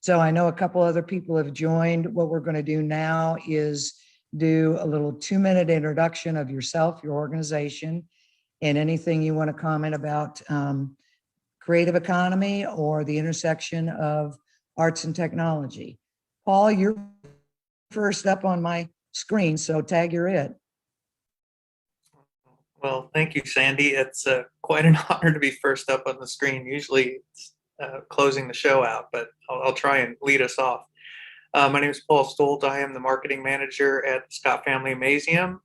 So I know a couple other people have joined. What we're going to do now is do a little 2-minute introduction of yourself, your organization, and anything you want to comment about creative economy or the intersection of arts and technology. Paul, you're first up on my screen, so tag, you're it. Well, thank you, Sandy. It's quite an honor to be first up on the screen. Usually it's closing the show out, but I'll try and lead us off. My name is Paul Stoltz. I am the marketing manager at Scott Family Museum.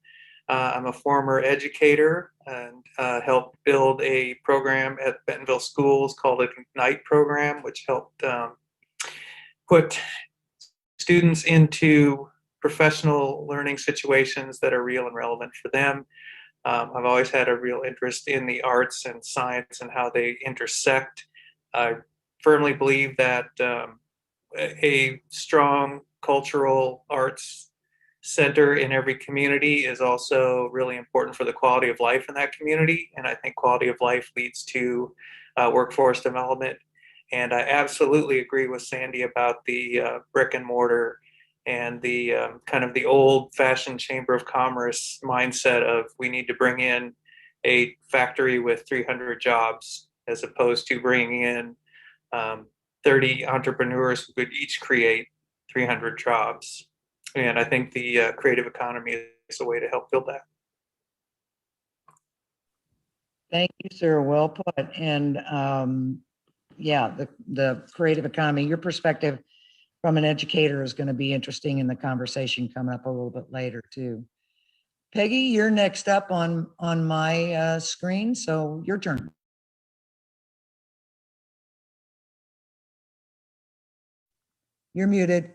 I'm a former educator and helped build a program at Bentonville Schools called an Ignite program, which helped put students into professional learning situations that are real and relevant for them. I've always had a real interest in the arts and science and how they intersect. I firmly believe that a strong cultural arts center in every community is also really important for the quality of life in that community. And I think quality of life leads to workforce development. And I absolutely agree with Sandy about the brick and mortar and the kind of the old-fashioned Chamber of Commerce mindset of we need to bring in a factory with 300 jobs as opposed to bringing in 30 entrepreneurs who could each create 300 jobs. And I think the creative economy is a way to help build that. Thank you, sir. Well put. And yeah, the creative economy, your perspective from an educator is going to be interesting in the conversation coming up a little bit later too. Peggy, you're next up on my screen, so your turn. You're muted.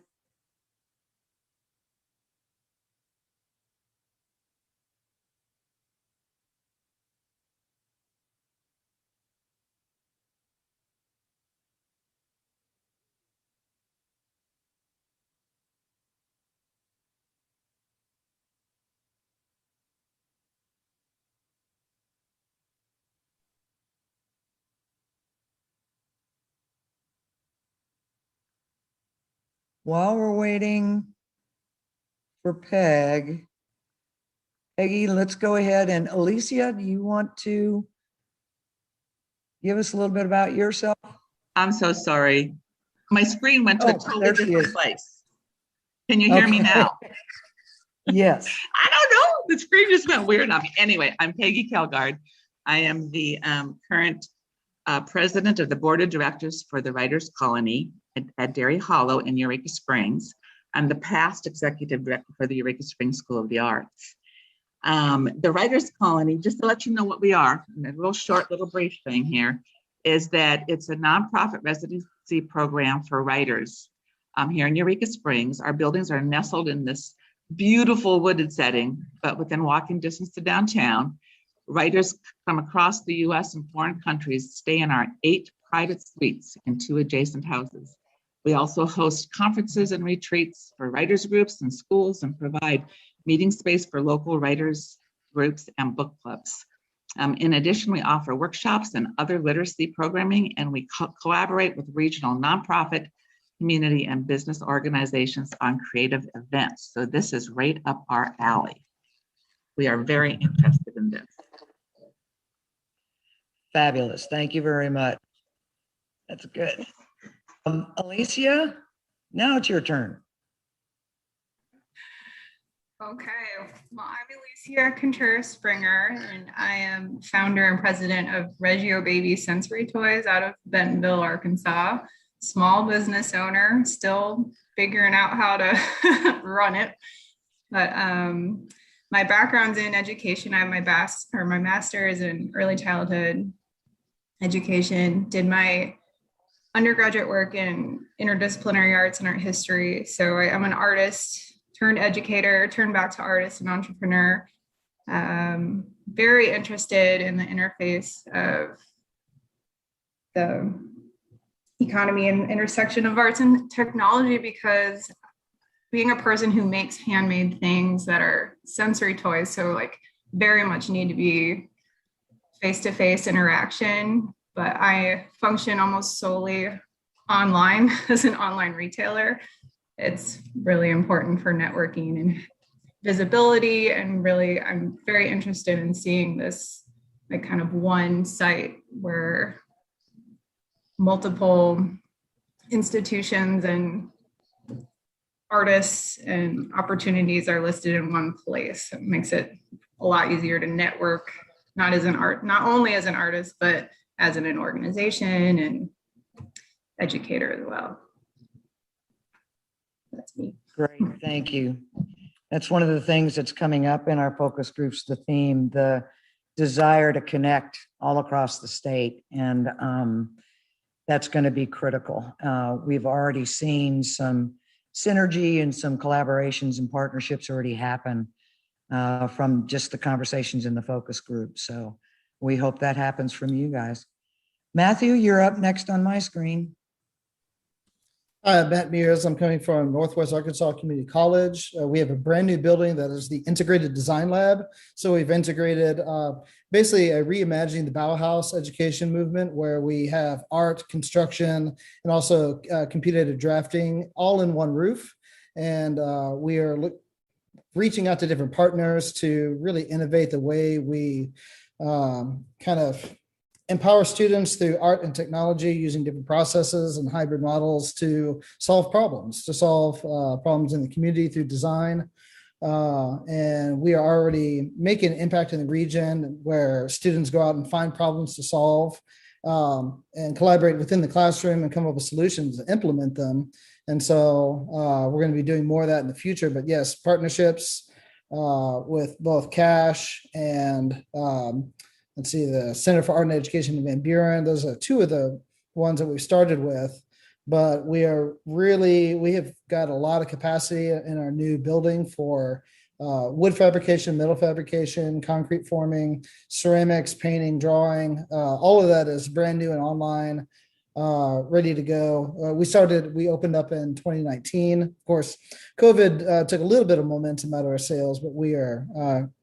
While we're waiting for Peggy, let's go ahead and Alicia, do you want to give us a little bit about yourself? I'm so sorry. My screen went to a totally different place. Can you hear me now? Yes. I don't know. The screen just went weird on me. Anyway, I'm Peggy Kelgard. I am the current president of the board of directors for the Writers Colony at Dairy Hollow in Eureka Springs. I'm the past executive director for the Eureka Springs School of the Arts. The Writers Colony, just to let you know what we are, a little short, little brief thing here, is that it's a nonprofit residency program for writers here in Eureka Springs. Our buildings are nestled in this beautiful wooded setting, but within walking distance to downtown. Writers from across the US and foreign countries stay in our 8 private suites in 2 adjacent houses. We also host conferences and retreats for writers groups and schools and provide meeting space for local writers groups and book clubs. In addition, we offer workshops and other literacy programming, and we collaborate with regional nonprofit, community, and business organizations on creative events. So this is right up our alley. We are very interested in this. Fabulous. Thank you very much. That's good. Alicia, now it's your turn. Okay, well, I'm Alicia Contreras-Springer, and I am founder and president of Reggio Baby Sensory Toys out of Bentonville, Arkansas. Small business owner, still figuring out how to run it. But my background's in education. I have my master's in early childhood education, did my undergraduate work in interdisciplinary arts and art history. So I'm an artist turned educator, turned back to artist and entrepreneur. Very interested in the interface of the economy and intersection of arts and technology, because being a person who makes handmade things that are sensory toys, so like very much need to be face-to-face interaction, but I function almost solely online as an online retailer. It's really important for networking and visibility. And really, I'm very interested in seeing this like kind of one site where multiple institutions and artists and opportunities are listed in one place. It makes it a lot easier to network, not only as an artist, but as an organization and educator as well. That's me. Great, thank you. That's one of the things that's coming up in our focus groups, the theme, the desire to connect all across the state. And that's going to be critical. We've already seen some synergy and some collaborations and partnerships already happen from just the conversations in the focus group. So we hope that happens from you guys. Matthew, you're up next on my screen. Hi, I'm Matt Mears. I'm coming from Northwest Arkansas Community College. We have a brand new building that is the Integrated Design Lab. So we've integrated basically reimagining the Bauhaus education movement, where we have art, construction, and also computer-aided drafting all in one roof. And we are reaching out to different partners to really innovate the way we kind of empower students through art and technology using different processes and hybrid models to solve problems in the community through design. And we are already making an impact in the region where students go out and find problems to solve and collaborate within the classroom and come up with solutions to implement them. And so we're going to be doing more of that in the future. But yes, partnerships with both Cash and let's see, the Center for Art and Education in Van Buren. Those are two of the ones that we've started with, but we have got a lot of capacity in our new building for wood fabrication, metal fabrication, concrete forming, ceramics, painting, drawing. All of that is brand new and online, ready to go. We opened up in 2019. Of course, COVID took a little bit of momentum out of our sales, but we are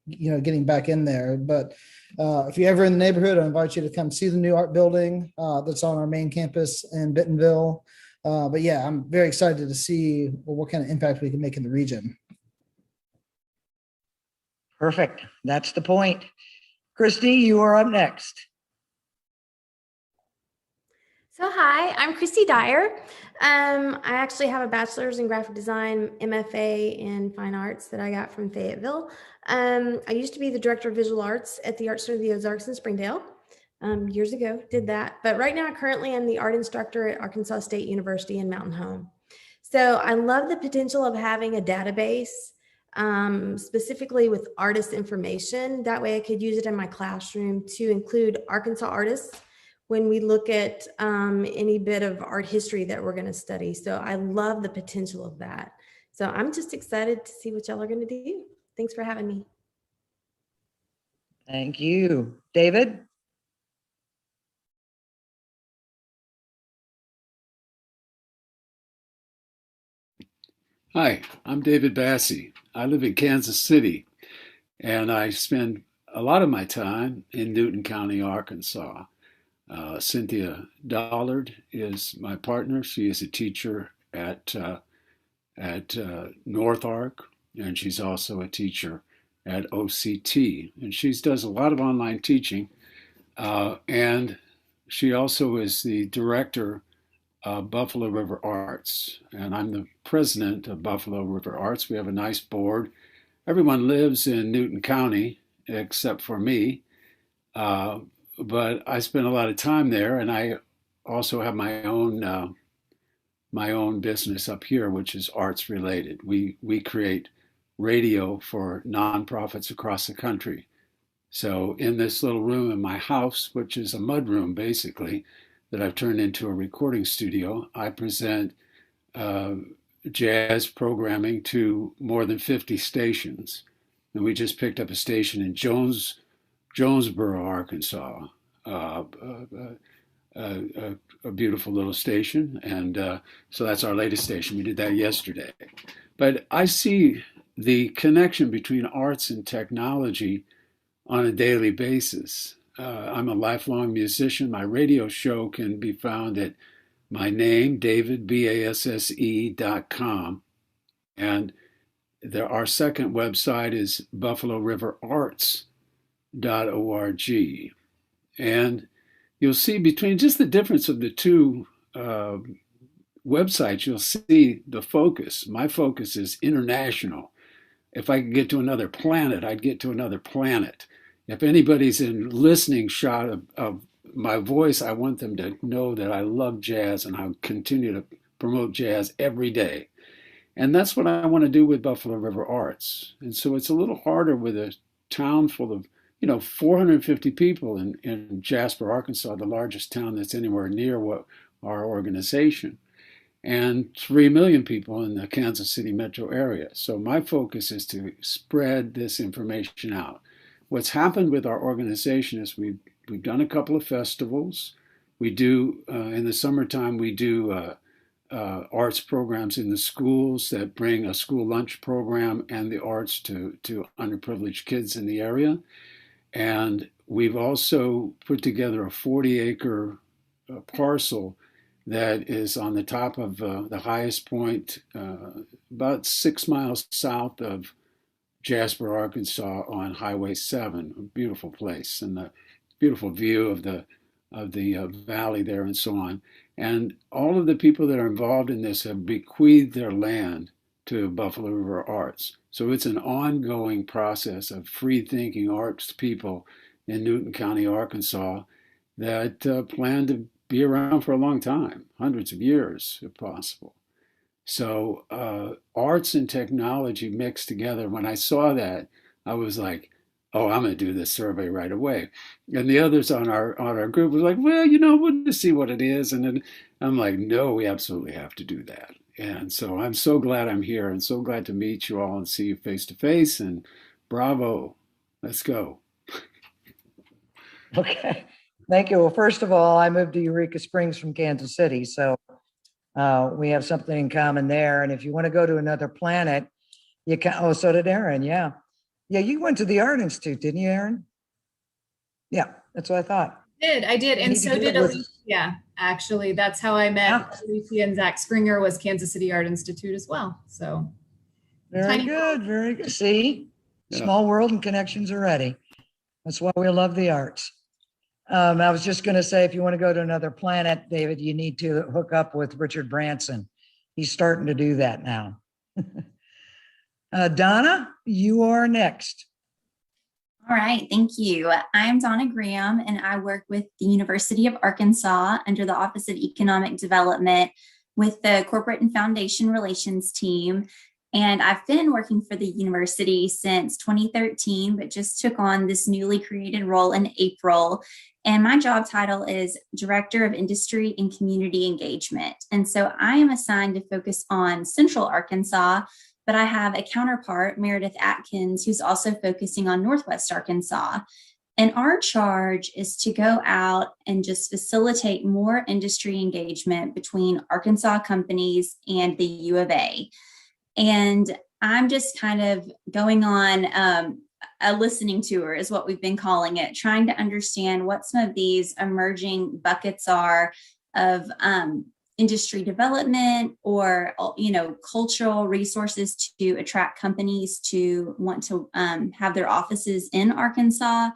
getting back in there. But if you're ever in the neighborhood, I invite you to come see the new art building that's on our main campus in Bentonville. But yeah, I'm very excited to see what kind of impact we can make in the region. Perfect. That's the point. Kristy, you are up next. So hi, I'm Kristy Dyer. I actually have a bachelor's in graphic design, MFA in fine arts that I got from Fayetteville. I used to be the director of visual arts at the Art Center of the Ozarks in Springdale. Years ago, did that. But right now, I currently am the art instructor at Arkansas State University in Mountain Home. So I love the potential of having a database, specifically with artist information. That way I could use it in my classroom to include Arkansas artists when we look at any bit of art history that we're going to study. So I love the potential of that. So I'm just excited to see what y'all are going to do. Thanks for having me. Thank you. David? Hi, I'm David Bassey. I live in Kansas City, and I spend a lot of my time in Newton County, Arkansas. Cynthia Dollard is my partner. She is a teacher at North Ark, and she's also a teacher at OCT. And she does a lot of online teaching, and she also is the director of Buffalo River Arts, and I'm the president of Buffalo River Arts. We have a nice board. Everyone lives in Newton County except for me. But I spend a lot of time there, and I also have my own business up here, which is arts related. We create radio for nonprofits across the country. So in this little room in my house, which is a mud room basically, that I've turned into a recording studio, I present jazz programming to more than 50 stations. And we just picked up a station in Jonesboro, Arkansas, a beautiful little station. And so that's our latest station. We did that yesterday. But I see the connection between arts and technology on a daily basis. I'm a lifelong musician. My radio show can be found at my name, David, BASSE.com. And our second website is BuffaloRiverArts.org. And you'll see between just the difference of the two websites, you'll see the focus. My focus is international. If I could get to another planet, I'd get to another planet. If anybody's in listening shot of my voice, I want them to know that I love jazz and I'll continue to promote jazz every day. And that's what I want to do with Buffalo River Arts. And so it's a little harder with a town full of, 450 people in Jasper, Arkansas, the largest town that's anywhere near our organization, and 3 million people in the Kansas City metro area. So my focus is to spread this information out. What's happened with our organization is we've done a couple of festivals. We do, in the summertime, we do arts programs in the schools that bring a school lunch program and the arts to underprivileged kids in the area. And we've also put together a 40-acre parcel that is on the top of the highest point, about 6 miles south of Jasper, Arkansas, on Highway 7. A beautiful place, and a beautiful view of the valley there and so on. And all of the people that are involved in this have bequeathed their land to Buffalo River Arts. So it's an ongoing process of free-thinking arts people in Newton County, Arkansas, that plan to be around for a long time, hundreds of years if possible. So arts and technology mixed together. When I saw that, I was like, oh, I'm going to do this survey right away. And the others on our group was like, well, we'll just see what it is. And then I'm like, no, we absolutely have to do that. And so I'm so glad I'm here and so glad to meet you all and see you face to face. And bravo, let's go. Okay, thank you. Well, first of all, I moved to Eureka Springs from Kansas City, so we have something in common there. And if you want to go to another planet, you can. Oh, so did Aaron. Yeah, you went to the Art Institute, didn't you, Aaron? Yeah, that's what I thought. I did, and so did Alicia. Actually, that's how I met Alicia and Zach Springer. Was Kansas City Art Institute as well. So very good, very good. See, small world and connections already. That's why we love the arts. I was just going to say, if you want to go to another planet, David, you need to hook up with Richard Branson. He's starting to do that now. Donna, you are next. All right, thank you. I'm Donna Graham, and I work with the University of Arkansas under the Office of Economic Development with the Corporate and Foundation Relations team. And I've been working for the university since 2013, but just took on this newly created role in April. And my job title is Director of Industry and Community Engagement. And so I am assigned to focus on Central Arkansas, but I have a counterpart, Meredith Atkins, who's also focusing on Northwest Arkansas. And our charge is to go out and just facilitate more industry engagement between Arkansas companies and the U of A. And I'm just kind of going on a listening tour is what we've been calling it, trying to understand what some of these emerging buckets are of industry development or, cultural resources to attract companies to want to have their offices in Arkansas.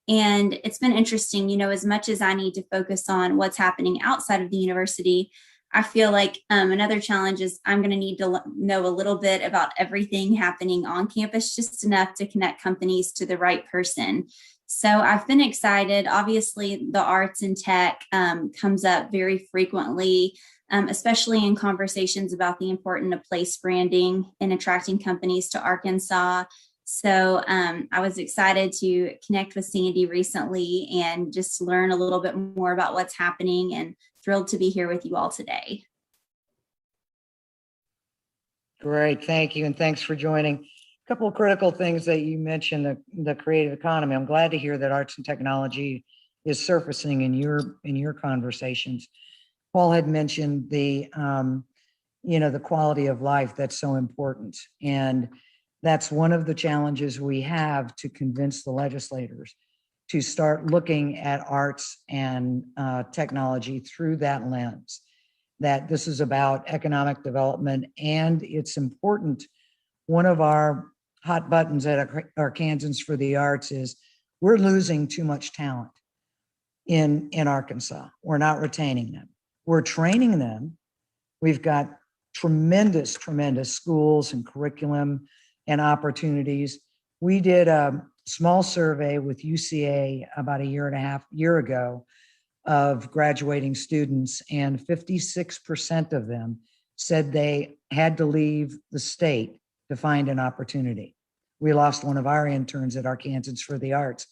And it's been interesting, as much as I need to focus on what's happening outside of the university, I feel like another challenge is I'm going to need to know a little bit about everything happening on campus, just enough to connect companies to the right person. So I've been excited. Obviously, the arts and tech comes up very frequently, especially in conversations about the importance of place branding and attracting companies to Arkansas. So I was excited to connect with Sandy recently and just learn a little bit more about what's happening, and thrilled to be here with you all today. Great, thank you, and thanks for joining. A couple of critical things that you mentioned, the creative economy. I'm glad to hear that arts and technology is surfacing in your conversations. Paul had mentioned the quality of life that's so important, and that's one of the challenges we have to convince the legislators to start looking at arts and technology through that lens. that this is about economic development, and it's important. One of our hot buttons at Arkansans for the Arts is we're losing too much talent in Arkansas. We're not retaining them. We're training them. We've got tremendous schools and curriculum and opportunities. We did a small survey with UCA about a year ago of graduating students, and 56% of them said they had to leave the state to find an opportunity. We lost one of our interns at Arkansans for the Arts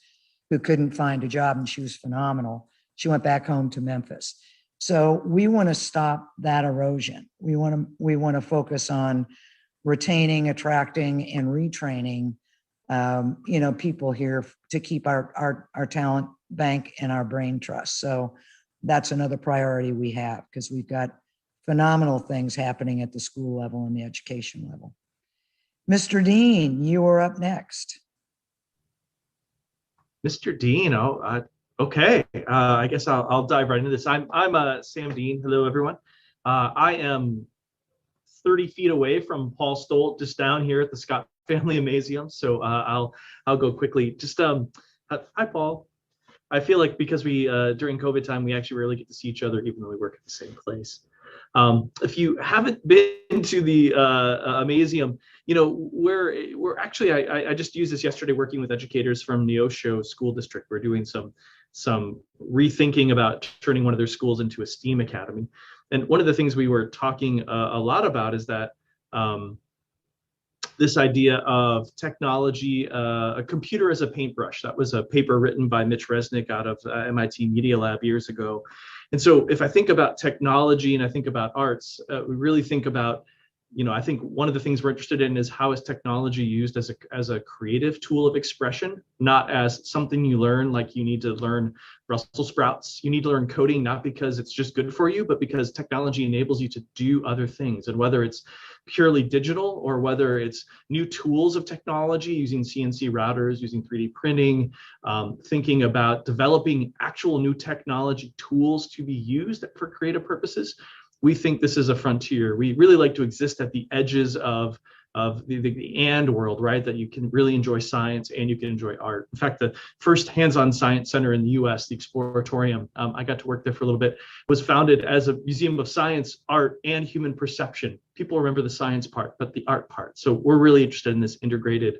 who couldn't find a job, and she was phenomenal. She went back home to Memphis. So we want to stop that erosion. We want to focus on retaining, attracting, and retraining people here to keep our talent bank and our brain trust. So that's another priority we have, because we've got phenomenal things happening at the school level and the education level. Mr. Dean, you are up next. Mr. Dean, okay. I guess I'll dive right into this. I'm Sam Dean. Hello, everyone. I am 30 feet away from Paul Stoltz, just down here at the Scott Family Museum. So I'll go quickly. Just hi, Paul. I feel like because we during COVID time, we actually rarely get to see each other, even though we work at the same place. If you haven't been to the museum, we're actually, I just used this yesterday working with educators from Neosho School District. We're doing some rethinking about turning one of their schools into a STEAM academy. And one of the things we were talking a lot about is that this idea of technology, a computer as a paintbrush. That was a paper written by Mitch Resnick out of MIT Media Lab years ago. And so if I think about technology and I think about arts, we really think about, I think one of the things we're interested in is how is technology used as a creative tool of expression, not as something you learn, like you need to learn Brussels sprouts. You need to learn coding, not because it's just good for you, but because technology enables you to do other things. And whether it's purely digital or whether it's new tools of technology, using CNC routers, using 3D printing, thinking about developing actual new technology tools to be used for creative purposes, we think this is a frontier. We really like to exist at the edges of the and world, right? That you can really enjoy science and you can enjoy art. In fact, the first hands-on science center in the US, the Exploratorium, I got to work there for a little bit, was founded as a museum of science, art, and human perception. People remember the science part, but the art part. So we're really interested in this integrated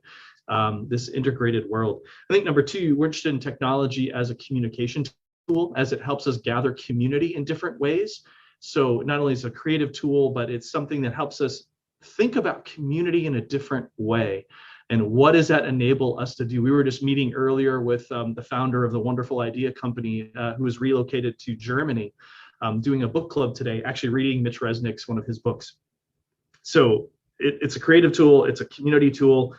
world. I think number two, we're interested in technology as a communication tool, as it helps us gather community in different ways. So not only is it a creative tool, but it's something that helps us think about community in a different way. And what does that enable us to do? We were just meeting earlier with the founder of the Wonderful Idea Company, who was relocated to Germany, doing a book club today, actually reading Mitch Resnick's, one of his books. So it's a creative tool, it's a community tool.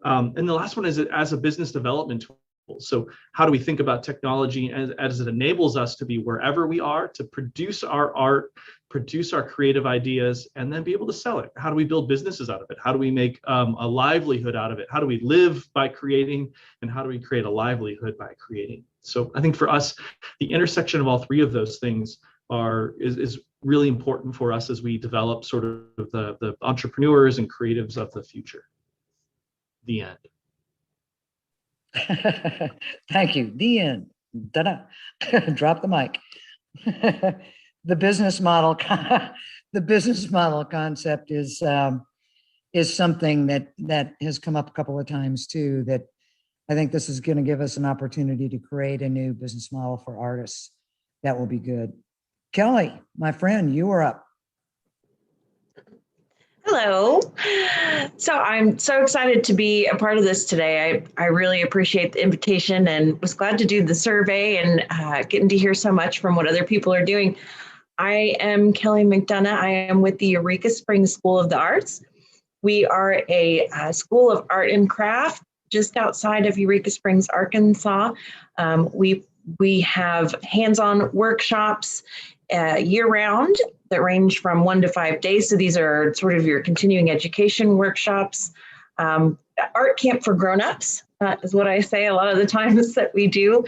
And the last one is as a business development tool. So how do we think about technology as it enables us to be wherever we are, to produce our art, produce our creative ideas, and then be able to sell it? How do we build businesses out of it? How do we make a livelihood out of it? How do we live by creating? And how do we create a livelihood by creating? So I think for us, the intersection of all three of those things is really important for us as we develop sort of the entrepreneurs and creatives of the future. The end. Thank you. The end. Drop the mic. The business model concept is something that has come up a couple of times too, that I think this is going to give us an opportunity to create a new business model for artists. That will be good. Kelly, my friend, you are up. Hello. So I'm so excited to be a part of this today. I really appreciate the invitation and was glad to do the survey and getting to hear so much from what other people are doing. I am Kelly Mcdonough. I am with the Eureka Springs School of the Arts. We are a school of art and craft just outside of Eureka Springs, Arkansas. We have hands-on workshops year-round that range from 1 to 5 days. So these are sort of your continuing education workshops. Art camp for grown-ups is what I say a lot of the times that we do.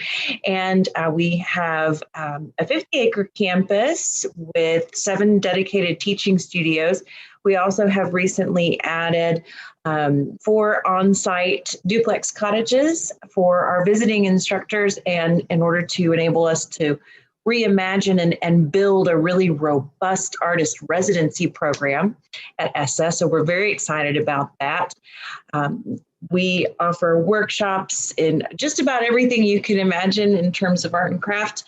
And we have a 50-acre campus with 7 dedicated teaching studios. We also have recently added 4 on-site duplex cottages for our visiting instructors, and in order to enable us to reimagine and build a really robust artist residency program at ARftA. So we're very excited about that. We offer workshops in just about everything you can imagine in terms of art and craft.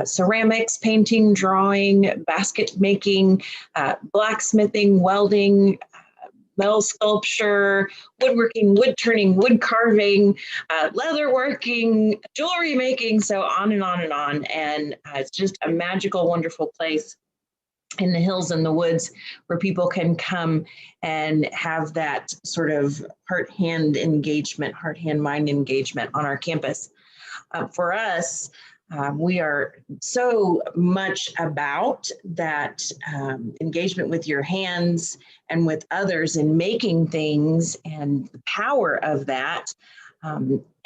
Ceramics, painting, drawing, basket making, blacksmithing, welding, metal sculpture, woodworking, wood turning, wood carving, leather working, jewelry making, so on and on and on. And it's just a magical, wonderful place in the hills and the woods where people can come and have that sort of heart-hand engagement, heart-hand-mind engagement on our campus. For us, we are so much about that engagement with your hands and with others in making things and the power of that.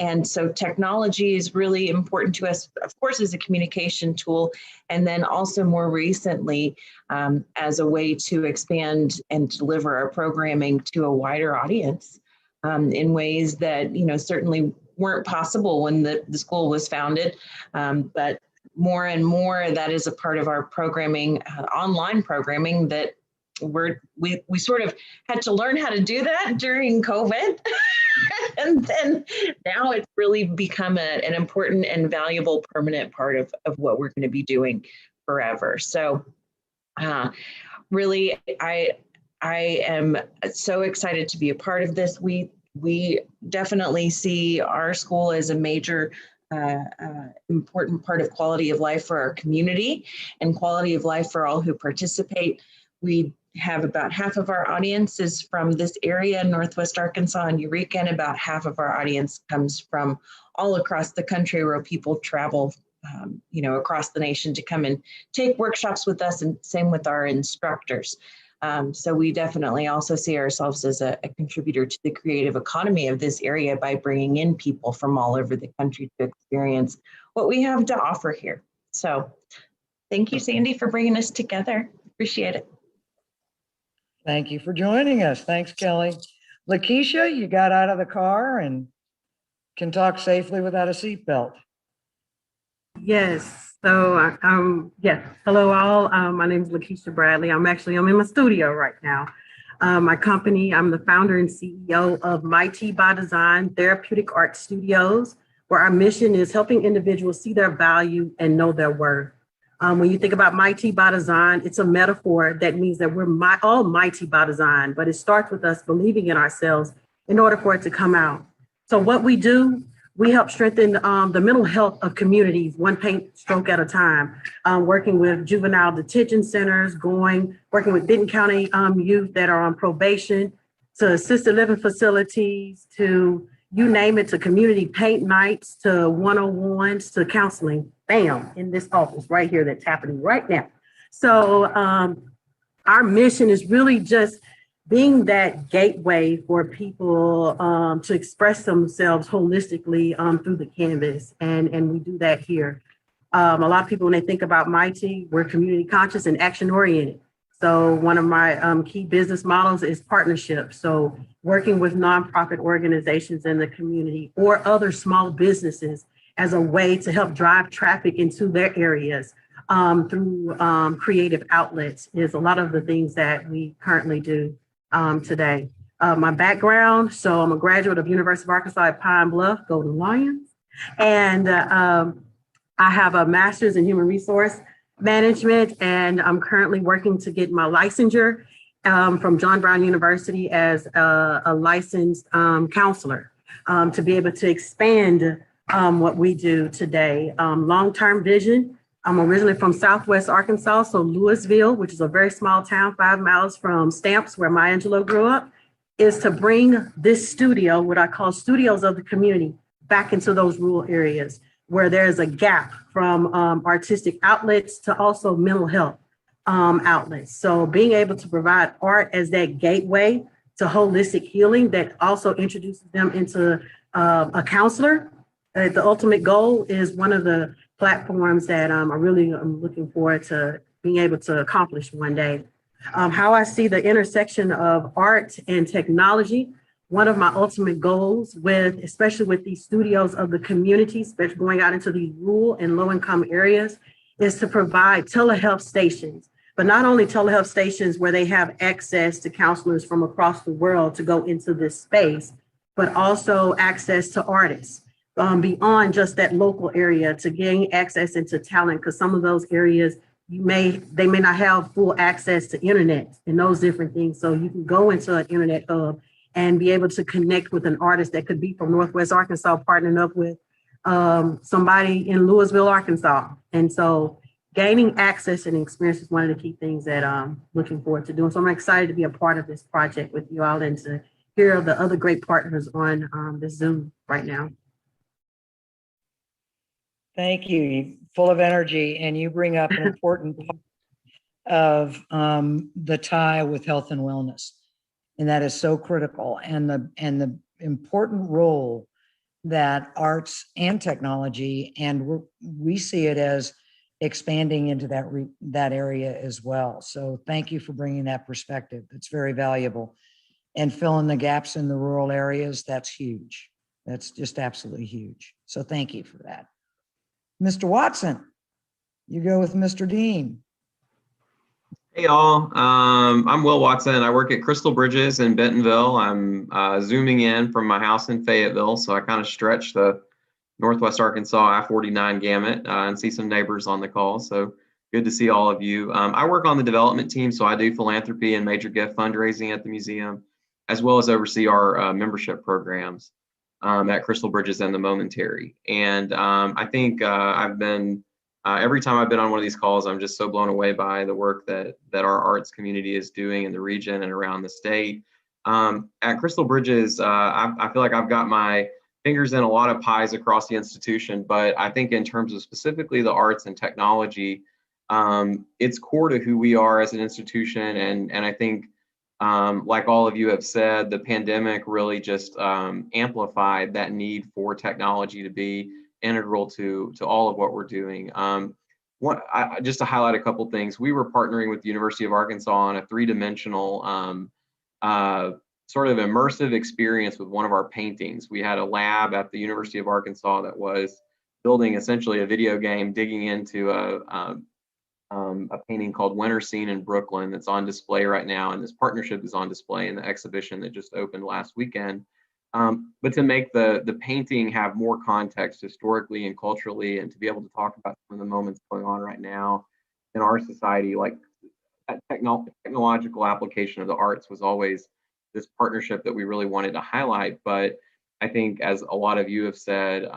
And so technology is really important to us, of course, as a communication tool, and then also more recently as a way to expand and deliver our programming to a wider audience in ways that, certainly weren't possible when the school was founded. But more and more, that is a part of our programming, online programming, that we sort of had to learn how to do that during COVID. And then now it's really become an important and valuable permanent part of what we're going to be doing forever. So really, I am so excited to be a part of this. We definitely see our school as a major important part of quality of life for our community and quality of life for all who participate. We have about half of our audience is from this area, Northwest Arkansas and Eureka, and about half of our audience comes from all across the country where people travel, across the nation to come and take workshops with us, and same with our instructors. So we definitely also see ourselves as a contributor to the creative economy of this area by bringing in people from all over the country to experience what we have to offer here. So thank you, Sandy, for bringing us together. Appreciate it. Thank you for joining us. Thanks, Kelly. Lakeisha, you got out of the car and can talk safely without a seatbelt. Yes. So, yes. Hello, all. My name is Lakeisha Bradley. I'm in my studio right now. My company, I'm the founder and CEO of Mighty by Design Therapeutic Art Studios, where our mission is helping individuals see their value and know their worth. When you think about Mighty by Design, it's a metaphor that means that we're all mighty by design, but it starts with us believing in ourselves in order for it to come out. So what we do, we help strengthen the mental health of communities, one paint stroke at a time, working with juvenile detention centers, working with Benton County youth that are on probation, to assisted living facilities, to you name it, to community paint nights, to 101s, to counseling. Bam, in this office right here that's happening right now. So our mission is really just being that gateway for people to express themselves holistically through the canvas. And we do that here. A lot of people, when they think about Mighty, we're community conscious and action oriented. So one of my key business models is partnership. So working with nonprofit organizations in the community or other small businesses as a way to help drive traffic into their areas through creative outlets is a lot of the things that we currently do today. My background, so I'm a graduate of University of Arkansas at Pine Bluff, Golden Lions, and I have a master's in human resource management, and I'm currently working to get my licensure from John Brown University as a licensed counselor to be able to expand what we do today. Long-term vision. I'm originally from Southwest Arkansas, so Louisville, which is a very small town, 5 miles from Stamps, where Maya Angelou grew up, is to bring this studio, what I call studios of the community, back into those rural areas where there's a gap from artistic outlets to also mental health outlets. So being able to provide art as that gateway to holistic healing that also introduces them into a counselor. The ultimate goal is one of the platforms that I really am looking forward to being able to accomplish one day. How I see the intersection of art and technology. One of my ultimate goals with, especially with these studios of the community, especially going out into these rural and low-income areas, is to provide telehealth stations, but not only telehealth stations where they have access to counselors from across the world to go into this space, but also access to artists beyond just that local area to gain access into talent, because some of those areas they may not have full access to internet and those different things. So you can go into an internet hub and be able to connect with an artist that could be from Northwest Arkansas, partnering up with somebody in Louisville, Arkansas. And so gaining access and experience is one of the key things that I'm looking forward to doing. So I'm excited to be a part of this project with you all and to hear the other great partners on this Zoom right now. Thank you. You're full of energy, and you bring up an important part of the tie with health and wellness. And that is so critical. And the important role that arts and technology, and we see it as expanding into that area as well. So thank you for bringing that perspective. It's very valuable. And filling the gaps in the rural areas, that's huge. That's just absolutely huge. So thank you for that. Mr. Watson, you go with Mr. Dean. Hey all, I'm Will Watson. I work at Crystal Bridges in Bentonville. I'm zooming in from my house in Fayetteville, so I kind of stretch the Northwest Arkansas I-49 gamut and see some neighbors on the call. So good to see all of you. I work on the development team, so I do philanthropy and major gift fundraising at the museum, as well as oversee our membership programs at Crystal Bridges and the Momentary. And I think I've been every time I've been on one of these calls, I'm just so blown away by the work that our arts community is doing in the region and around the state. At Crystal Bridges, I feel like I've got my fingers in a lot of pies across the institution, but I think in terms of specifically the arts and technology, it's core to who we are as an institution. And I think, like all of you have said, the pandemic really just amplified that need for technology to be integral to all of what we're doing. Just to highlight a couple things, we were partnering with the University of Arkansas on a three-dimensional sort of immersive experience with one of our paintings. We had a lab at the University of Arkansas that was building essentially a video game, digging into a painting called Winter Scene in Brooklyn that's on display right now, and this partnership is on display in the exhibition that just opened last weekend. But to make the painting have more context historically and culturally, and to be able to talk about some of the moments going on right now in our society, like that technological application of the arts was always this partnership that we really wanted to highlight. But I think, as a lot of you have said,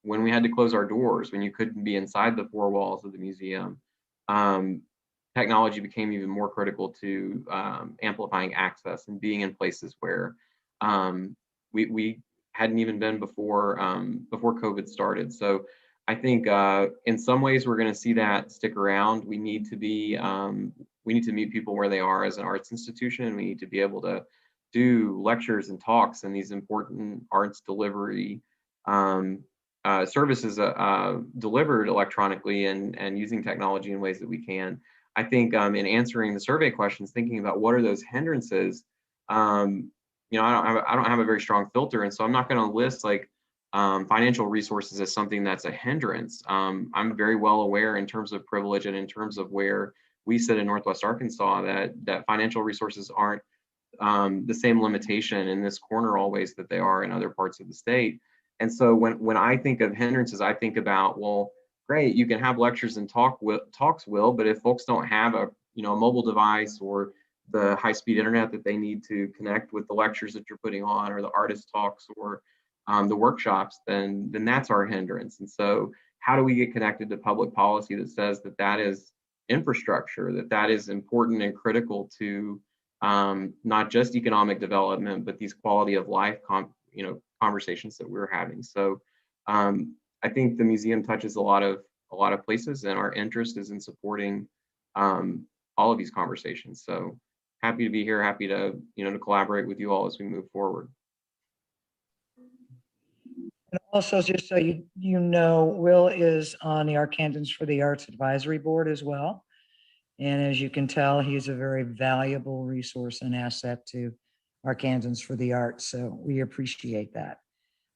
when we had to close our doors, when you couldn't be inside the four walls of the museum, technology became even more critical to amplifying access and being in places where we hadn't even been before COVID started. So I think in some ways we're going to see that stick around. We need to meet people where they are as an arts institution. We need to be able to do lectures and talks and these important arts delivery services delivered electronically and using technology in ways that we can. I think in answering the survey questions, thinking about what are those hindrances, you know, I don't have a very strong filter, and so I'm not going to list like financial resources as something that's a hindrance. I'm very well aware in terms of privilege and in terms of where we sit in Northwest Arkansas that financial resources aren't the same limitation in this corner always that they are in other parts of the state. And so when I think of hindrances, I think about, well, great, you can have lectures and talks, Will, but if folks don't have a mobile device or the high-speed internet that they need to connect with the lectures that you're putting on or the artist talks or the workshops, then that's our hindrance. And so how do we get connected to public policy that says that is infrastructure, that is important and critical to not just economic development, but these quality of life conversations that we're having. So I think the museum touches a lot of places, and our interest is in supporting all of these conversations. So happy to be here, happy to to collaborate with you all as we move forward. Also, just so you know, Will is on the Arkansans for the Arts Advisory Board as well. And as you can tell, he's a very valuable resource and asset to Arkansans for the Arts. So we appreciate that.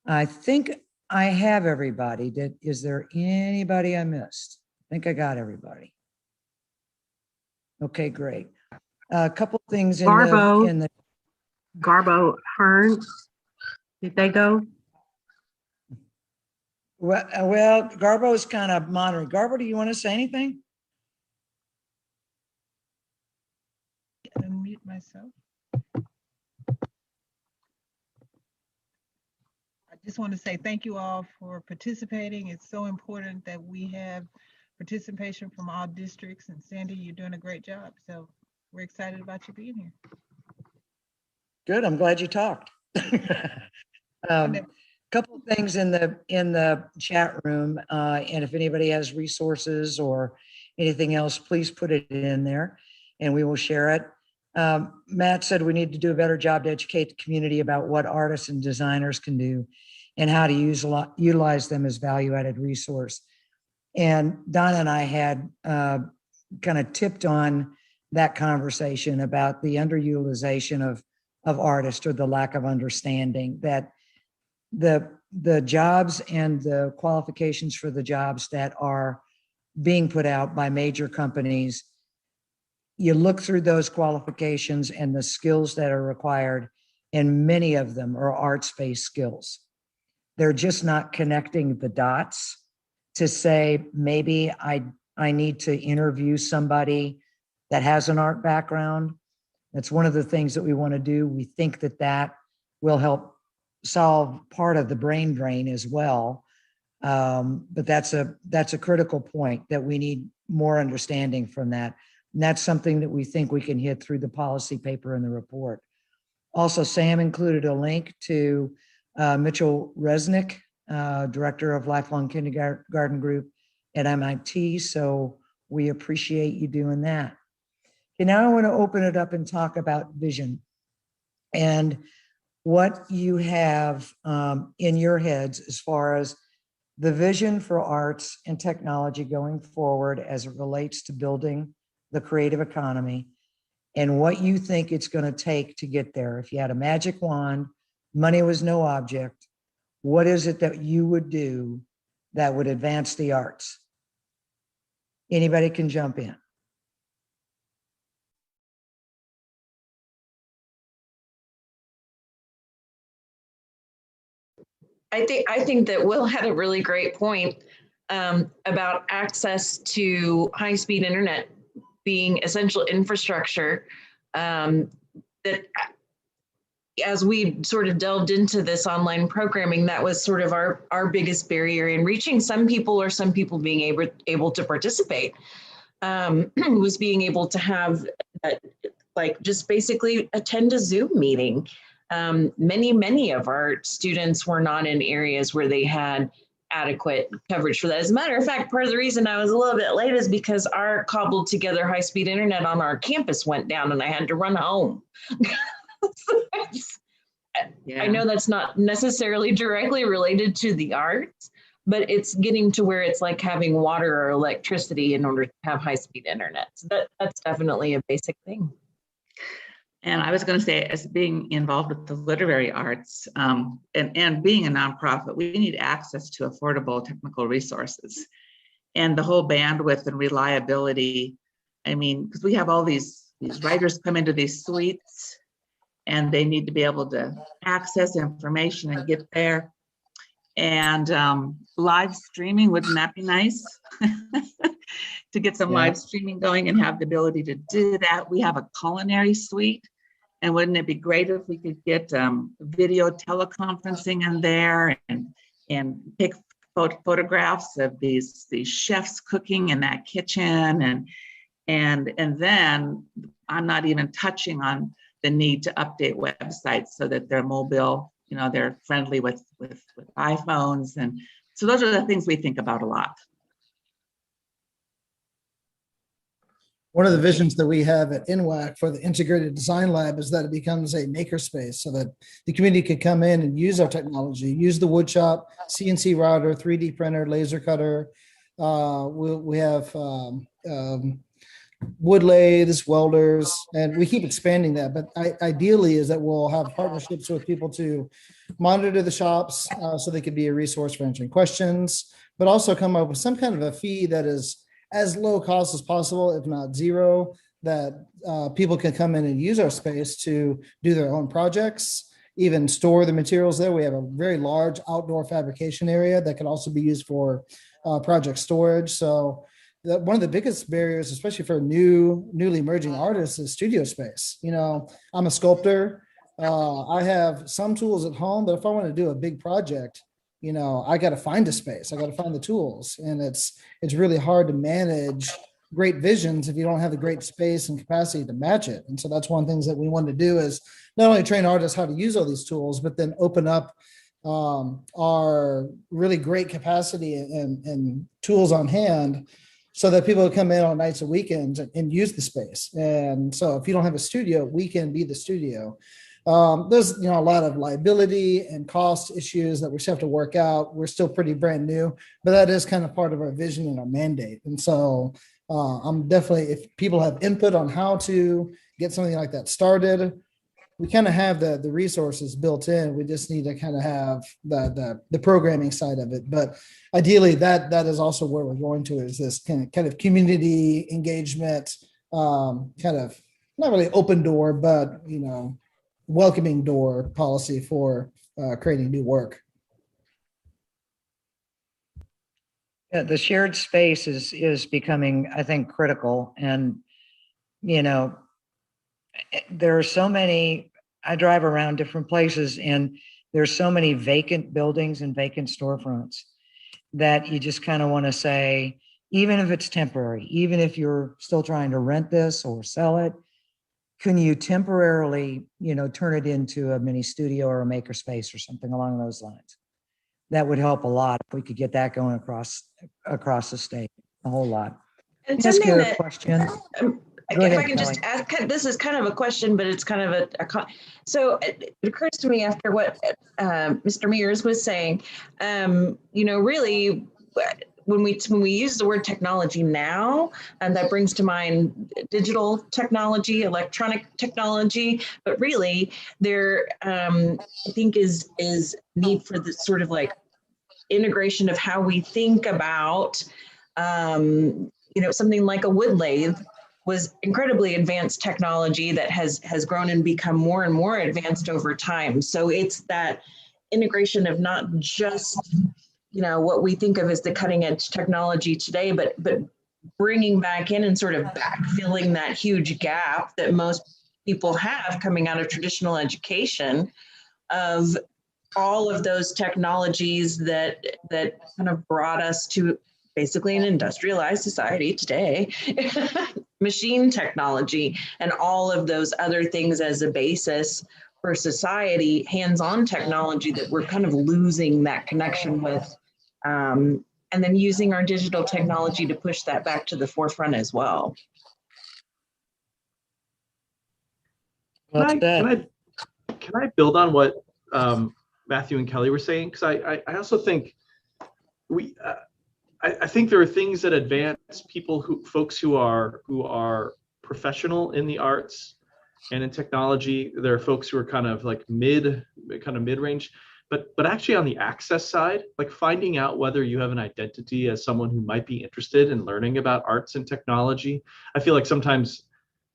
I think I have everybody. Is there anybody I missed? I think I got everybody. Okay, great. A couple things in the Garbo Hearn. Did they go? Well, Garbo is kind of monitoring. Garbo, do you want to say anything? Unmute myself. I just want to say thank you all for participating. It's so important that we have participation from all districts, and Sandy, you're doing a great job. So we're excited about you being here. Good. I'm glad you talked. Couple of things in the chat room, and if anybody has resources or anything else, please put it in there and we will share it. Matt said we need to do a better job to educate the community about what artists and designers can do and how to utilize them as value-added resource. And Donna and I had kind of tipped on that conversation about the underutilization of artists, or the lack of understanding that the jobs and the qualifications for the jobs that are being put out by major companies, you look through those qualifications and the skills that are required, and many of them are arts-based skills. They're just not connecting the dots to say, maybe I need to interview somebody that has an art background. That's one of the things that we want to do. We think that will help solve part of the brain drain as well. But that's a critical point, that we need more understanding from that. And that's something that we think we can hit through the policy paper and the report. Also, Sam included a link to Mitchell Resnick, Director of Lifelong Kindergarten Group at MIT. So we appreciate you doing that. Okay, now I want to open it up and talk about vision and what you have in your heads as far as the vision for arts and technology going forward as it relates to building the creative economy, and what you think it's going to take to get there. If you had a magic wand, money was no object, what is it that you would do that would advance the arts? Anybody can jump in. I think that Will had a really great point about access to high-speed internet being essential infrastructure. That as we sort of delved into this online programming, that was sort of our biggest barrier in reaching some people, or some people being able to participate, was being able to have like just basically attend a Zoom meeting. Many of our students were not in areas where they had adequate coverage for that. As a matter of fact, part of the reason I was a little bit late is because our cobbled together high-speed internet on our campus went down and I had to run home. Yeah. I know that's not necessarily directly related to the arts, but it's getting to where it's like having water or electricity in order to have high-speed internet. So that's definitely a basic thing. And I was going to say, as being involved with the literary arts and being a nonprofit, we need access to affordable technical resources and the whole bandwidth and reliability. I mean, because we have all these writers come into these suites and they need to be able to access information and get there. And live streaming, wouldn't that be nice? To get some live streaming going and have the ability to do that. We have a culinary suite. And wouldn't it be great if we could get video teleconferencing in there and take photographs of these chefs cooking in that kitchen, and then I'm not even touching on the need to update websites so that they're mobile, they're friendly with iPhones, and so those are the things we think about a lot. One of the visions that we have at NWAC for the Integrated Design Lab is that it becomes a makerspace so that the community could come in and use our technology, use the wood shop, CNC router, 3D printer, laser cutter. We have wood lathes, welders, and we keep expanding that. But ideally is that we'll have partnerships with people to monitor the shops so they could be a resource for answering questions, but also come up with some kind of a fee that is as low cost as possible, if not zero, that people can come in and use our space to do their own projects, even store the materials there. We have a very large outdoor fabrication area that can also be used for project storage. So one of the biggest barriers, especially for newly emerging artists, is studio space. You know, I'm a sculptor. I have some tools at home, but if I want to do a big project, you know, I got to find a space. I got to find the tools, and it's really hard to manage great visions if you don't have the great space and capacity to match it. And so that's one of the things that we want to do is not only train artists how to use all these tools, but then open up our really great capacity and tools on hand so that people come in on nights and weekends and use the space. And so if you don't have a studio, we can be the studio. There's, you know, a lot of liability and cost issues that we still have to work out. We're still pretty brand new, but that is kind of part of our vision and our mandate. And so I'm definitely, if people have input on how to get something like that started, we kind of have the resources built in. We just need to kind of have the programming side of it. But ideally, that is also where we're going to, is this kind of community engagement, kind of not really open door, but, you know, welcoming door policy for creating new work. Yeah, the shared space is becoming, I think, critical. And, you know, there are so many, I drive around different places and there's so many vacant buildings and vacant storefronts that you just kind of want to say, even if it's temporary, even if you're still trying to rent this or sell it, can you temporarily, you know, turn it into a mini studio or a maker space or something along those lines? That would help a lot if we could get that going across the state, a whole lot. And Ask something you a that, question. if I can just ask, this is kind of a question, but it's kind of so it occurs to me after what Mr. Mears was saying, you know, really, when we use the word technology now, and that brings to mind digital technology, electronic technology, but really there, I think is need for the sort of like integration of how we think about, you know, something like a wood lathe was incredibly advanced technology that has grown and become more and more advanced over time. So it's that integration of not just, you know, what we think of as the cutting edge technology today, but bringing back in and sort of backfilling that huge gap that most people have coming out of traditional education, of all of those technologies that kind of brought us to basically an industrialized society today, machine technology and all of those other things as a basis for society, hands-on technology that we're kind of losing that connection with. And then using our digital technology to push that back to the forefront as well. Can I build on what Matthew and Kelly were saying? Because I also think I think there are things that advance folks who are professional in the arts and in technology. There are folks who are kind of like mid-range. But actually on the access side, like finding out whether you have an identity as someone who might be interested in learning about arts and technology. I feel like sometimes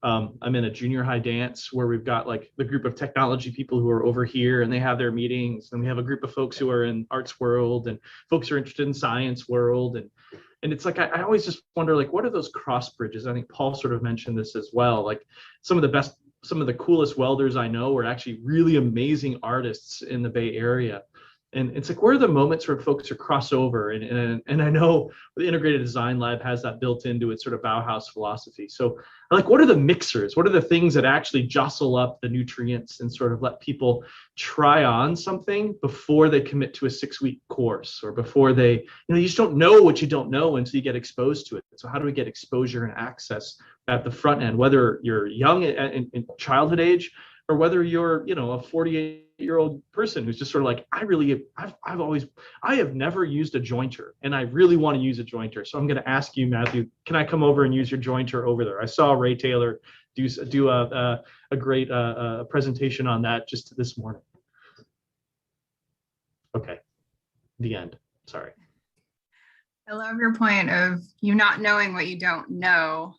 I'm in a junior high dance where we've got like the group of technology people who are over here and they have their meetings, and we have a group of folks who are in arts world and folks who are interested in science world. And it's like, I always just wonder, like, what are those cross bridges? I think Paul sort of mentioned this as well. Like some of the coolest welders I know are actually really amazing artists in the Bay Area. And it's like, where are the moments where folks are crossover? And I know the Integrated Design Lab has that built into its sort of Bauhaus philosophy. So like, what are the mixers? What are the things that actually jostle up the nutrients and sort of let people try on something before they commit to a 6-week course, or before they, you just don't know what you don't know until you get exposed to it. So how do we get exposure and access at the front end, whether you're young in childhood age, or whether you're, a 48-year-old person who's just sort of like, I have never used a jointer, and I really want to use a jointer. So I'm going to ask you, Matthew, can I come over and use your jointer over there? I saw Ray Taylor do a great presentation on that just this morning. Okay, the end. Sorry. I love your point of you not knowing what you don't know.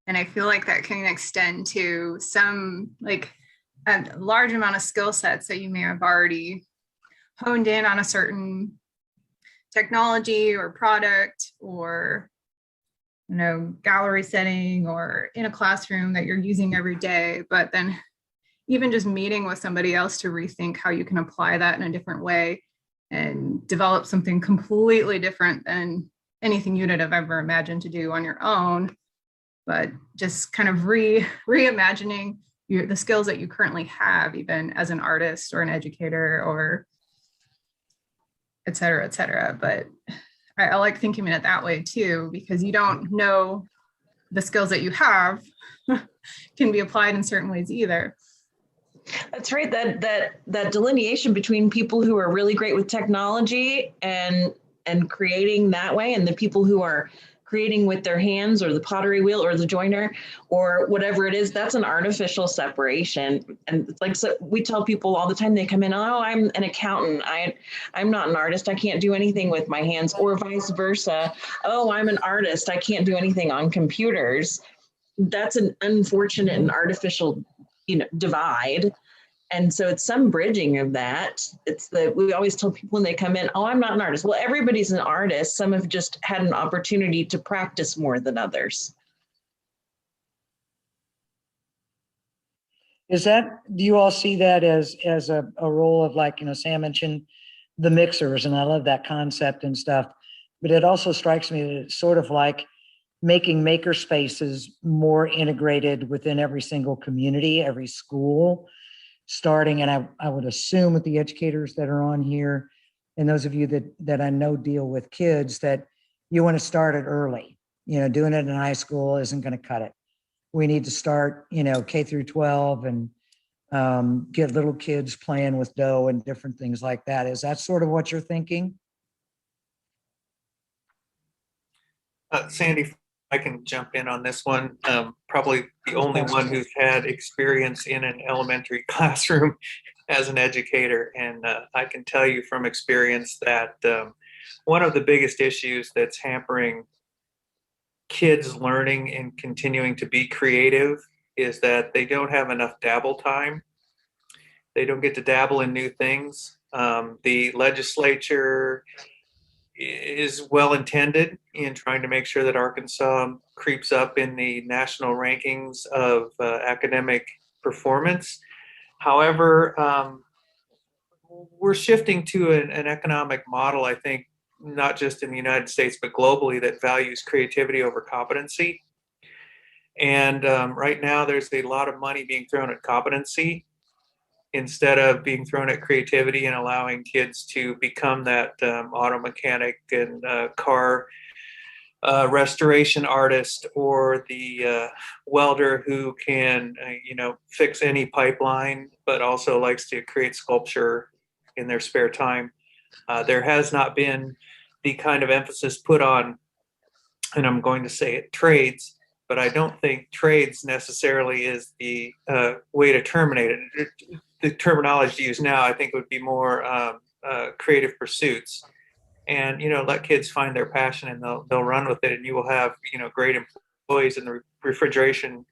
And I feel like that can extend to some, like, a large amount of skill sets that you may have already honed in on a certain technology or product, or gallery setting, or in a classroom that you're using every day. But then even just meeting with somebody else to rethink how you can apply that in a different way and develop something completely different than anything you'd have ever imagined to do on your own, but just kind of reimagining the skills that you currently have, even as an artist or an educator, or et cetera, et cetera. But I like thinking of it that way too, because you don't know the skills that you have can be applied in certain ways either. That's right. That delineation between people who are really great with technology and creating that way, and the people who are creating with their hands, or the pottery wheel, or the joiner, or whatever it is, that's an artificial separation. And it's like, so we tell people all the time, they come in, oh, I'm an accountant, I'm not an artist, I can't do anything with my hands, or vice versa. Oh, I'm an artist, I can't do anything on computers. That's an unfortunate and artificial, divide. And so it's some bridging of that. It's that we always tell people when they come in, oh, I'm not an artist. Well, everybody's an artist. Some have just had an opportunity to practice more than others. Do you all see that as a role of, like, Sam mentioned the mixers, and I love that concept and stuff, but it also strikes me that it's sort of like making maker spaces more integrated within every single community, every school, starting, and I would assume with the educators that are on here, and those of you that I know deal with kids, that you want to start it early. Doing it in high school isn't going to cut it. We need to start, K through 12, and get little kids playing with dough and different things like that. Is that sort of what you're thinking? Sandy, I can jump in on this one. Probably the only one who's had experience in an elementary classroom as an educator. And I can tell you from experience that one of the biggest issues that's hampering kids learning and continuing to be creative is that they don't have enough dabble time. They don't get to dabble in new things. The legislature is well intended in trying to make sure that Arkansas creeps up in the national rankings of academic performance. However, we're shifting to an economic model, I think, not just in the United States, but globally, that values creativity over competency. And right now, there's a lot of money being thrown at competency instead of being thrown at creativity and allowing kids to become that auto mechanic and car restoration artist, or the welder who can, fix any pipeline, but also likes to create sculpture in their spare time. There has not been the kind of emphasis put on, and I'm going to say it, trades, but I don't think trades necessarily is the way to terminate it. The terminology used now, I think, would be more creative pursuits, and let kids find their passion, and they'll run with it, and you will have great employees in the refrigeration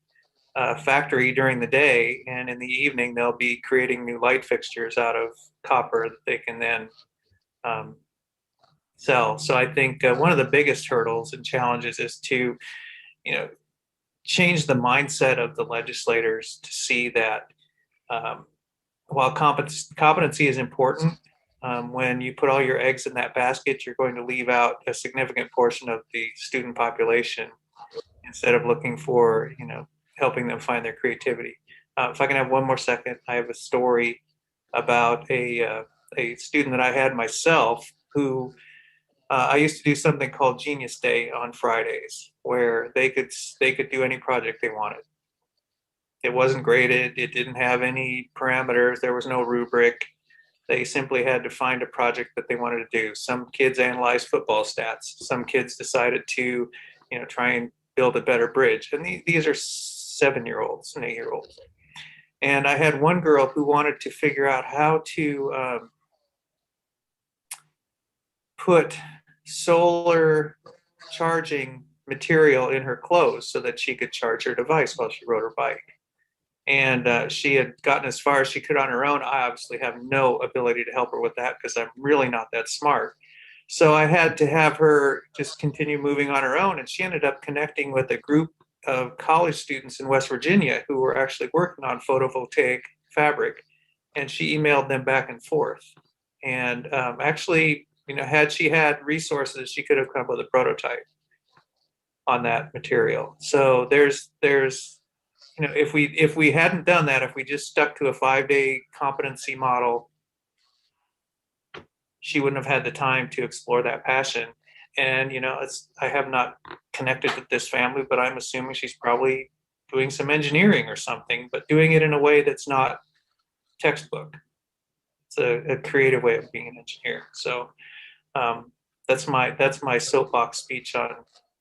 factory during the day, and in the evening they'll be creating new light fixtures out of copper that they can then sell. So I think one of the biggest hurdles and challenges is to change the mindset of the legislators to see that while competency is important, When you put all your eggs in that basket, you're going to leave out a significant portion of the student population instead of looking for, helping them find their creativity. If I can have one more second, I have a story about a student that I had myself who I used to do something called Genius Day on Fridays, where they could do any project they wanted. It wasn't graded. It didn't have any parameters. There was no rubric. They simply had to find a project that they wanted to do. Some kids analyzed football stats. Some kids decided to, try and build a better bridge. And these are 7-year-olds and 8-year-olds. And I had one girl who wanted to figure out how to put solar charging material in her clothes so that she could charge her device while she rode her bike. And she had gotten as far as she could on her own. I obviously have no ability to help her with that because I'm really not that smart. So I had to have her just continue moving on her own. And she ended up connecting with a group of college students in West Virginia who were actually working on photovoltaic fabric. And she emailed them back and forth. And actually, had she had resources, she could have come up with a prototype on that material. So there's if we hadn't done that, if we just stuck to a 5-day competency model, she wouldn't have had the time to explore that passion. And I have not connected with this family, but I'm assuming she's probably doing some engineering or something, but doing it in a way that's not textbook. It's a creative way of being an engineer. So that's my soapbox speech on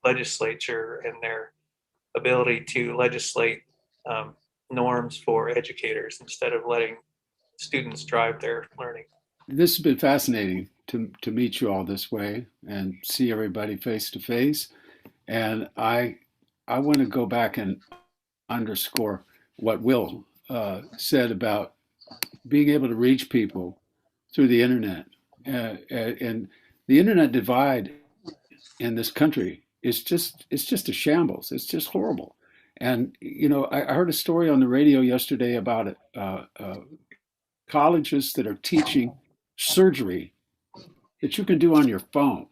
legislature and their ability to legislate norms for educators instead of letting students drive their learning. This has been fascinating to meet you all this way and see everybody face to face. And I want to go back and underscore what Will said about being able to reach people through the internet. And the internet divide in this country is just a shambles. It's just horrible. And I heard a story on the radio yesterday about colleges that are teaching surgery that you can do on your phone.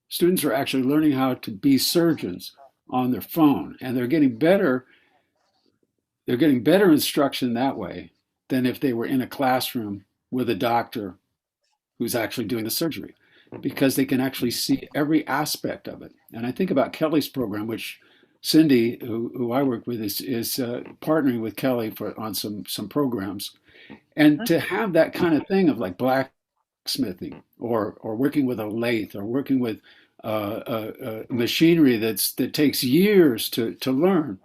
Students are actually learning how to be surgeons on their phone, and they're getting better instruction that way than if they were in a classroom with a doctor who's actually doing the surgery, because they can actually see every aspect of it. And I think about Kelly's program, which Cindy, who I work with, is partnering with Kelly on some programs. And to have that kind of thing of like blacksmithing or working with a lathe or working with machinery that takes years to learn,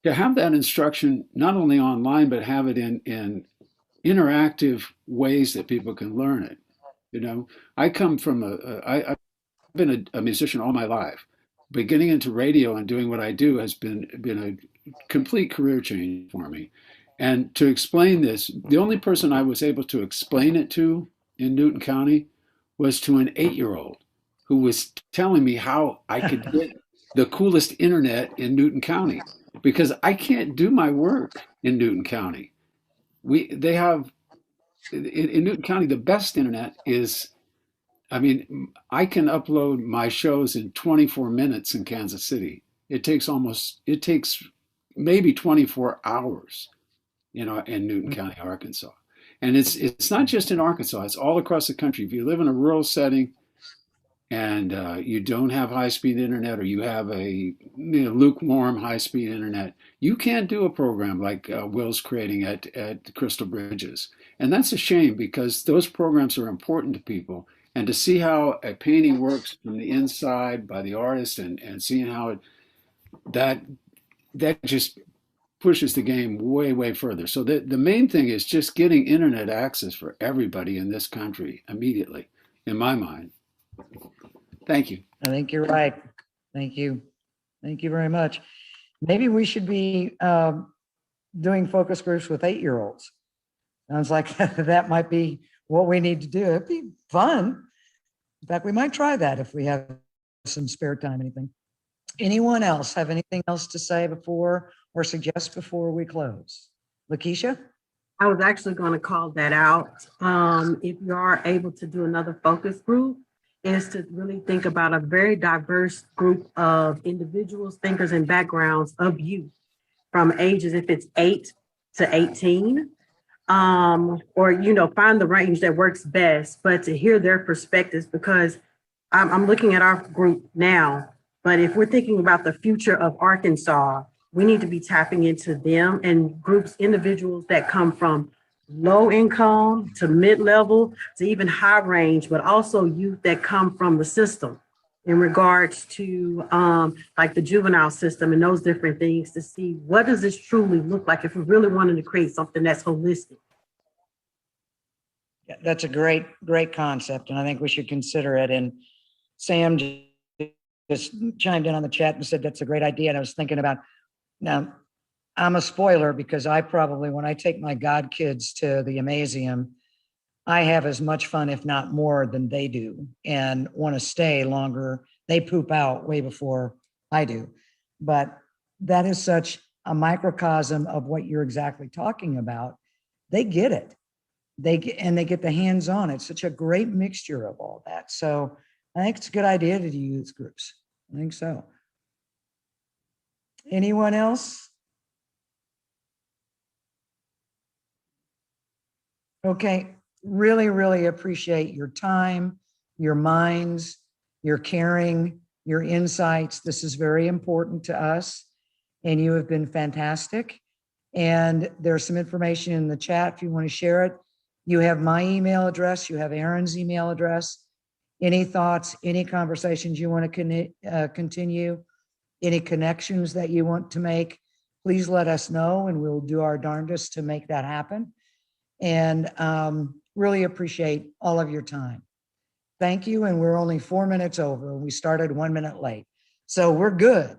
to have that instruction not only online, but have it in interactive ways that people can learn it. I come from I've been a musician all my life. But getting into radio and doing what I do has been a complete career change for me. And to explain this, the only person I was able to explain it to in Newton County was to an 8-year-old who was telling me how I could get the coolest internet in Newton County, because I can't do my work in Newton County. They have in Newton County, the best internet is, I can upload my shows in 24 minutes in Kansas City. It takes maybe 24 hours, in Newton County, Arkansas. And it's not just in Arkansas, it's all across the country. If you live in a rural setting and you don't have high-speed internet, or you have a lukewarm high-speed internet, you can't do a program like Will's creating at Crystal Bridges. And that's a shame, because those programs are important to people. And to see how a painting works from the inside by the artist and seeing how that just pushes the game way, way further. So the main thing is just getting internet access for everybody in this country immediately, in my mind. Thank you. I think you're right. Thank you. Thank you very much. Maybe we should be doing focus groups with 8-year-olds. Sounds like that might be what we need to do. It'd be fun. In fact, we might try that if we have some spare time. Anyone else have anything else to say before or suggest before we close? Lakeisha? I was actually going to call that out. If you are able to do another focus group, is to really think about a very diverse group of individuals, thinkers, and backgrounds of youth from ages, if it's 8 to 18, or, find the range that works best, but to hear their perspectives, because I'm looking at our group now, but if we're thinking about the future of Arkansas, we need to be tapping into them and groups, individuals that come from low income to mid-level to even high range, but also youth that come from the system in regards to like the juvenile system and those different things, to see what does this truly look like if we really wanted to create something that's holistic. Yeah, that's a great concept, and I think we should consider it. And Sam just chimed in on the chat and said that's a great idea. And I was thinking about, now I'm a spoiler because I probably, when I take my godkids to the Amazeum, I have as much fun, if not more, than they do, and want to stay longer. They poop out way before I do. But that is such a microcosm of what you're exactly talking about. They get it. They get the hands-on. It's such a great mixture of all that. So I think it's a good idea to do youth groups. I think so. Anyone else? Okay, really appreciate your time, your minds, your caring, your insights. This is very important to us, and you have been fantastic. And there's some information in the chat if you want to share it. You have my email address, you have Aaron's email address. Any thoughts, any conversations you want to continue, any connections that you want to make, please let us know and we'll do our darndest to make that happen. And really appreciate all of your time. Thank you. And we're only 4 minutes over. We started 1 minute late. So we're good.